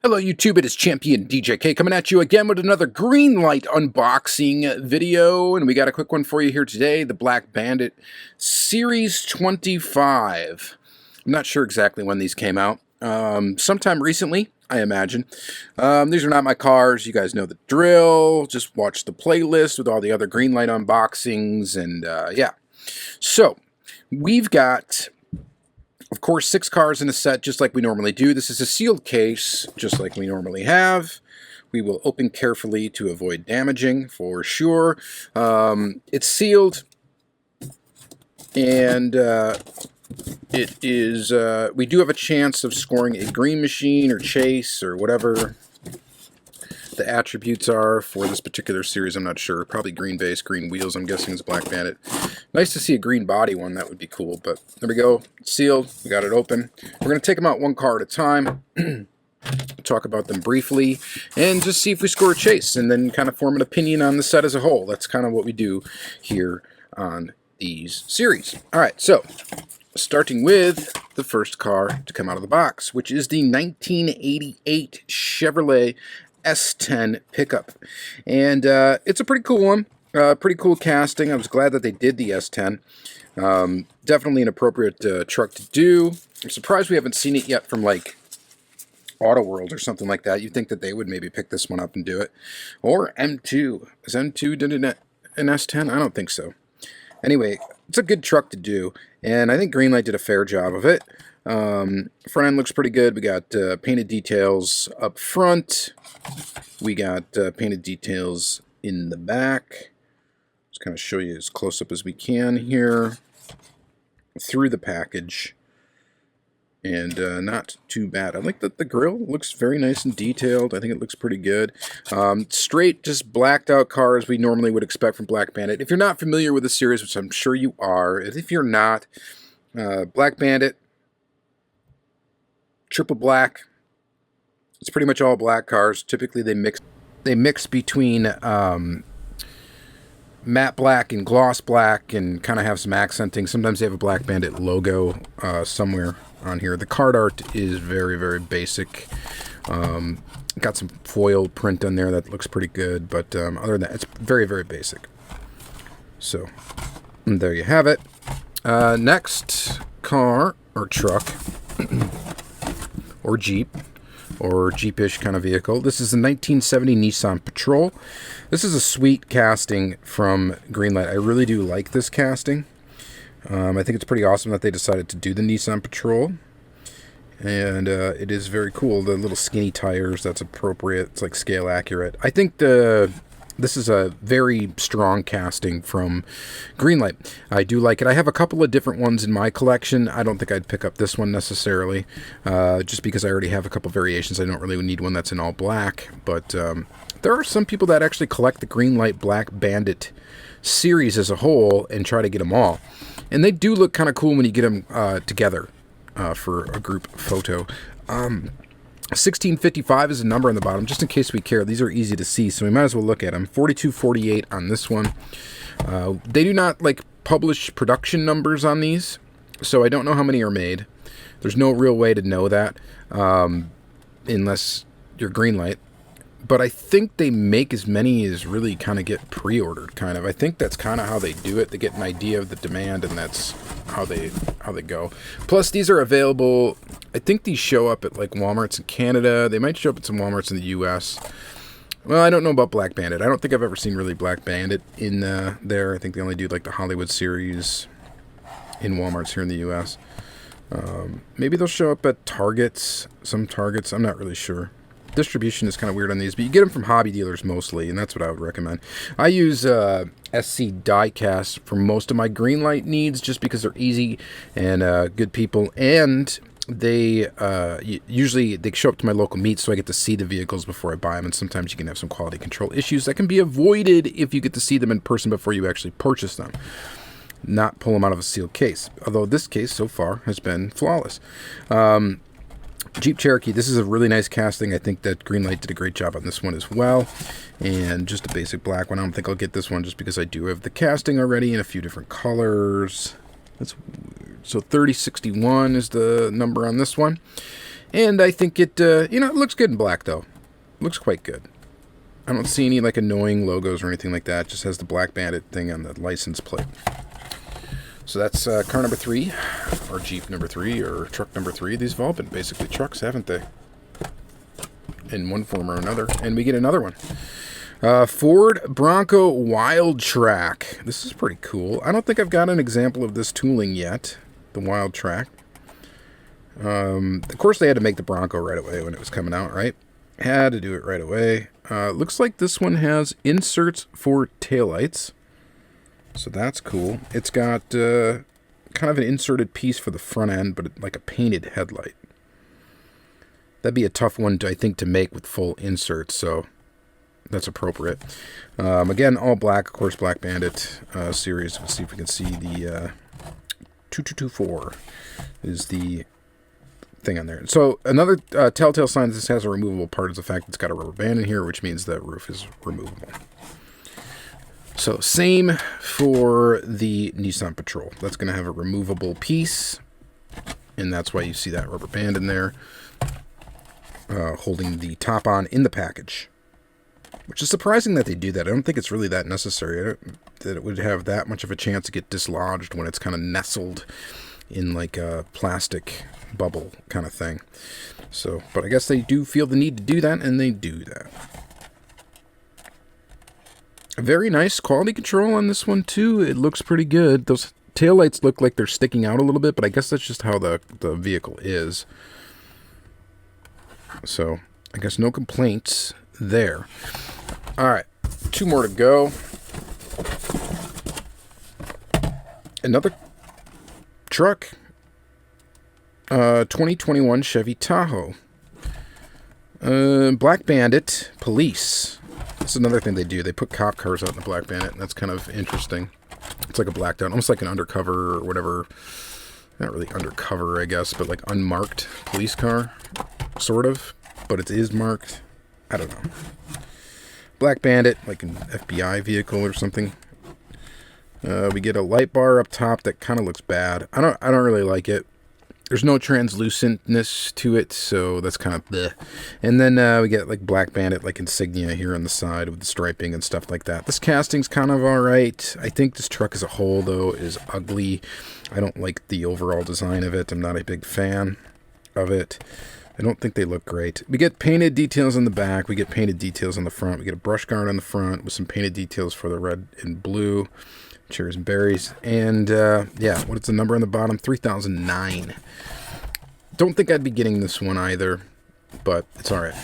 Hello YouTube, it is Championdjk coming at you again with another Greenlight unboxing video, and we got a quick one for you here today, the Black Bandit Series 25. I'm not sure exactly when these came out, sometime recently, I imagine. These are not my cars, you guys know the drill, just watch the playlist with all the other Greenlight unboxings, and yeah. So, we've got, of course, 6 cars in a set, just like we normally do. This is a sealed case, just like we normally have. We will open carefully to avoid damaging, for sure. It's sealed, and it is. We do have a chance of scoring a green machine or chase or whatever the attributes are for this particular series. I'm not sure. Probably green base, green wheels. I'm guessing is Black Bandit. Nice to see a green body one. That would be cool. But there we go. It's sealed. We got it open. We're going to take them out one car at a time. Talk about them briefly and just see if we score a chase and then kind of form an opinion on the set as a whole. That's kind of what we do here on these series. All right, so starting with the first car to come out of the box, which is the 1988 Chevrolet S10 pickup. And it's a pretty cool one. Pretty cool casting. I was glad that they did the S10. Definitely an appropriate truck to do. I'm surprised we haven't seen it yet from like Auto World or something like that. You'd think that they would maybe pick this one up and do it. Or M2. Has M2 done an S10? I don't think so. Anyway, it's a good truck to do, and I think Greenlight did a fair job of it. Front end looks pretty good. We got painted details up front. We got painted details in the back. Just kind of show you as close up as we can here through the package. And not too bad. I like that the grill looks very nice and detailed. I think it looks pretty good. Straight, just blacked out cars we normally would expect from Black Bandit. If you're not familiar with the series, which I'm sure you are, if you're not, Black Bandit, triple black, it's pretty much all black cars. Typically they mix between matte black and gloss black and kind of have some accenting. Sometimes they have a Black Bandit logo somewhere on here. The card art is very, very basic. Got some foil print on there that looks pretty good, but other than that, it's very, very basic. So, there you have it. Next car, or truck, or Jeep, or Jeep-ish kind of vehicle. This is the 1970 Nissan Patrol. This is a sweet casting from Greenlight. I really do like this casting. I think it's pretty awesome that they decided to do the Nissan Patrol. And it is very cool. The little skinny tires, that's appropriate. It's like scale accurate. I think this is a very strong casting from Greenlight. I do like it. I have a couple of different ones in my collection. I don't think I'd pick up this one necessarily, just because I already have a couple variations. I don't really need one that's in all black. But there are some people that actually collect the Greenlight Black Bandit series as a whole and try to get them all. And they do look kind of cool when you get them together for a group photo. 1655 is a number on the bottom, just in case we care. These are easy to see, so we might as well look at them. 4248 on this one. They do not like publish production numbers on these, so I don't know how many are made. There's no real way to know that unless you're Greenlight. But I think they make as many as really kind of get pre-ordered, kind of. I think that's kind of how they do it. They get an idea of the demand, and that's how they go. Plus, these are available. I think these show up at like Walmarts in Canada. They might show up at some Walmarts in the U.S. Well, I don't know about Black Bandit. I don't think I've ever seen really Black Bandit in there. I think they only do like the Hollywood series in Walmarts here in the U.S. Maybe they'll show up at Targets, some Targets. I'm not really sure. Distribution is kind of weird on these, but you get them from hobby dealers mostly, and that's what I would recommend. I use SC Diecast for most of my Greenlight needs just because they're easy and good people, and they usually they show up to my local meets, so I get to see the vehicles before I buy them, and sometimes you can have some quality control issues that can be avoided if you get to see them in person before you actually purchase them. Not pull them out of a sealed case, although this case so far has been flawless. Jeep Cherokee, this is a really nice casting. I think that Greenlight did a great job on this one as well. And just a basic black one. I don't think I'll get this one just because I do have the casting already in a few different colors. That's weird. So 3061 is the number on this one. And I think it, it looks good in black, though. Looks quite good. I don't see any, like, annoying logos or anything like that. It just has the Black Bandit thing on the license plate. So that's car number 3, or Jeep number 3, or truck number 3. These have all been basically trucks, haven't they? In one form or another. And we get another one. Ford Bronco Wild Track. This is pretty cool. I don't think I've got an example of this tooling yet. The Wild Track. Of course, they had to make the Bronco right away when it was coming out, right? Had to do it right away. Looks like this one has inserts for taillights. So that's cool. It's got kind of an inserted piece for the front end, but like a painted headlight. That'd be a tough one, I think, to make with full inserts, so that's appropriate. Again, all black, of course, Black Bandit series. Let's see if we can see the 2224 is the thing on there. So another telltale sign that this has a removable part is the fact it's got a rubber band in here, which means that roof is removable. So same for the Nissan Patrol. That's going to have a removable piece, and that's why you see that rubber band in there holding the top on in the package. Which is surprising that they do that. I don't think it's really that necessary. That it would have that much of a chance to get dislodged when it's kind of nestled in like a plastic bubble kind of thing. So, but I guess they do feel the need to do that, and they do that. Very nice quality control on this one, too. It looks pretty good. Those taillights look like they're sticking out a little bit, but I guess that's just how the vehicle is. So, I guess no complaints there. All right, 2 more to go. Another truck. 2021 Chevy Tahoe. Black Bandit Police. That's another thing they do. They put cop cars out in the Black Bandit, and that's kind of interesting. It's like a blacked out, almost like an undercover or whatever. Not really undercover, I guess, but like unmarked police car, sort of. But it is marked. I don't know. Black Bandit, like an FBI vehicle or something. We get a light bar up top that kind of looks bad. I don't really like it. There's no translucentness to it, so that's kind of bleh. And then we get like Black Bandit, like insignia here on the side with the striping and stuff like that. This casting's kind of alright. I think this truck as a whole, though, is ugly. I don't like the overall design of it. I'm not a big fan of it. I don't think they look great. We get painted details on the back. We get painted details on the front. We get a brush guard on the front with some painted details for the red and blue. Cherries and berries. And, yeah, what is the number on the bottom? 3009. Don't think I'd be getting this one either, but it's alright.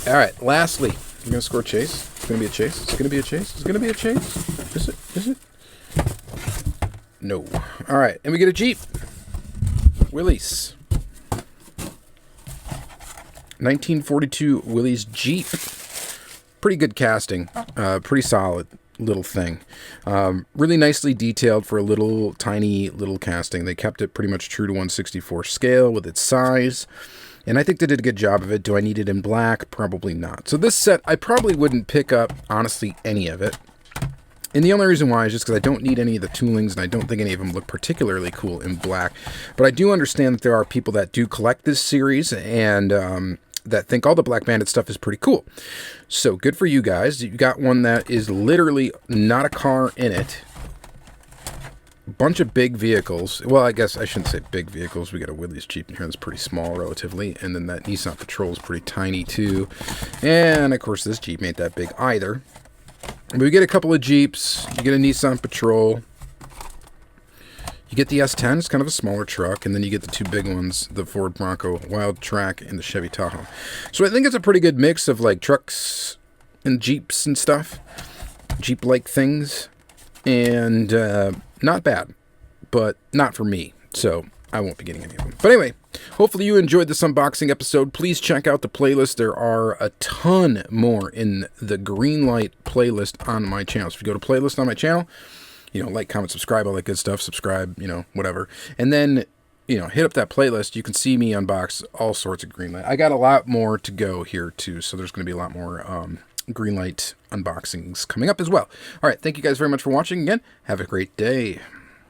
Alright, lastly, we're going to score a chase. It's going to be a chase. It's going to be a chase. It's going to be a chase. Is it? Is it? No. Alright, and we get a Jeep. Willys. 1942 Willys Jeep. Pretty good casting. Pretty solid little thing. Really nicely detailed for a little tiny little casting. They kept it pretty much true to 1/64 scale with its size, and I think they did a good job of it. Do I need it in black? Probably not. So this set, I probably wouldn't pick up, honestly, any of it. And the only reason why is just because I don't need any of the toolings, and I don't think any of them look particularly cool in black. But I do understand that there are people that do collect this series, and that think all the Black Bandit stuff is pretty cool. So good for you guys. You got one that is literally not a car in it. A bunch of big vehicles. Well, I guess I shouldn't say big vehicles. We got a Willys Jeep in here that's pretty small relatively. And then that Nissan Patrol is pretty tiny too. And of course this Jeep ain't that big either. But we get a couple of Jeeps. You get a Nissan Patrol. You get the S10, it's kind of a smaller truck, and then you get the 2 big ones, the Ford Bronco Wild Track and the Chevy Tahoe. So I think it's a pretty good mix of like trucks and Jeeps and stuff, Jeep-like things, and not bad, but not for me, so I won't be getting any of them. But anyway, hopefully you enjoyed this unboxing episode. Please check out the playlist. There are a ton more in the Greenlight playlist on my channel. So if you go to playlist on my channel, you know, like, comment, subscribe, all that good stuff. Subscribe, you know, whatever. And then, you know, hit up that playlist. You can see me unbox all sorts of Greenlight. I got a lot more to go here, too. So there's going to be a lot more Greenlight unboxings coming up as well. All right. Thank you guys very much for watching. Again, have a great day.